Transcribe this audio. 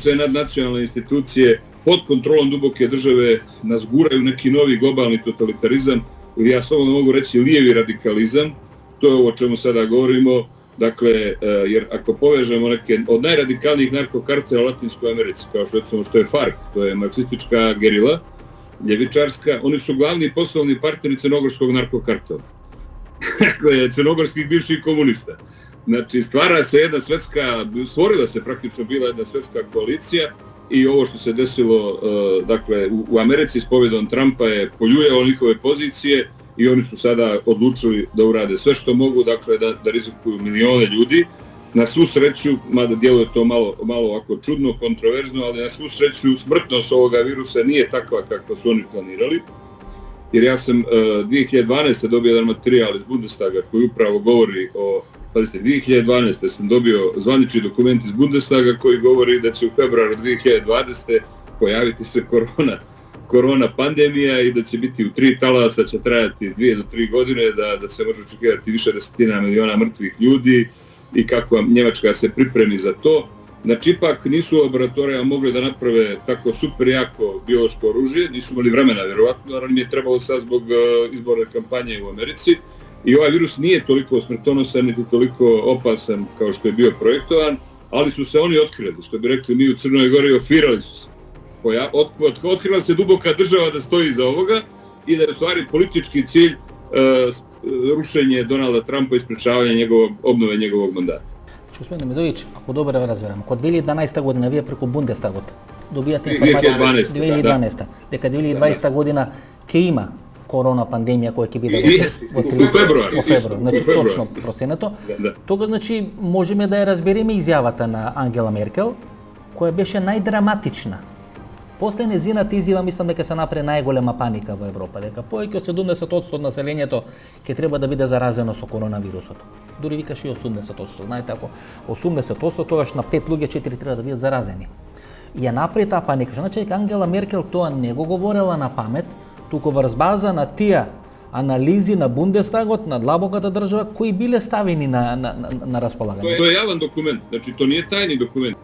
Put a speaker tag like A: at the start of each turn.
A: sve nadnacionalne institucije pod kontrolom duboke države nas guraju neki novi globalni totalitarizam, ili ja samo mogu reći lijevi radikalizam, to je ovo o čemu sada govorimo, dakle, jer ako povežemo neke od najradikalnijih narkokartela u Latinskoj Americi, kao što je FARC, to je marksistička gerila, ljevičarska, oni su glavni poslovni partneri crnogorskog narkokartela. Dakle, crnogorskih bivših komunista. Znači, stvorila se praktično bila jedna svetska koalicija i ovo što se desilo dakle, u Americi s pobjedom Trumpa je poljuljalo njihove pozicije i oni su sada odlučili da urade sve što mogu, dakle, da rizikuju milione ljudi. Na svu sreću, mada djeluje to malo ovako čudno, kontroverzno, ali na svu sreću smrtnost ovoga virusa nije takva kako su oni planirali. Jer ja sam 2012. dobio jedan materijal iz Bundestaga koji upravo govori o, pazite, 2012. sam dobio zvanični dokument iz Bundestaga koji govori da će u februaru 2020. pojaviti se korona pandemija i da će biti u 3 talasa, će trajati 2 do 3 godine, da se može očekivati više desetina miliona mrtvih ljudi i kako Njemačka se pripremi za to. Znači, ipak nisu u laboratorijama mogli da naprave tako super jako biološko oružje, nisu imali vremena, vjerovatno, naravno mi je trebalo sad zbog izborne kampanje u Americi. I ovaj virus nije toliko smrtonosan, niti toliko opasan kao što je bio projektovan, ali su se oni otkrili, što bi rekli mi u Crnoj Gori, ofirali su se. Otkrila se duboka država da stoji iza ovoga i da je u stvari politički cilj rušenje Donalda Trumpa i sprečavanje obnove njegovog mandata.
B: Gospodine Medović, ako dobro razveramo, kod 2011. godina vi preko Bundestaga dobijate informaciju 2012. Deka 2020. godina ke ima korona pandemija koja će biti
A: u februaru.
B: Znači точно проценето. Тога значи можеме да ја разбереме изјавата на Ангела Меркел, која беше најдраматична. После незината изјава мислам дека се направи најголема паника во Европа, дека повеќе од 70% од населението ќе треба да биде заразено со коронавирусот. Дури викаше и 80%. Знаете, ако 80%, тогаш на 5 луѓе 4 треба да бидат заразени. И ја направи таа паника. Значи дека Ангела Меркел тоа не го говорела на памет, туку врз база на тие анализи на Бундестагот, на длабоката држава, кои биле ставени на располагање.
A: Тоа е јавен документ, значи тоа не е тајни документ.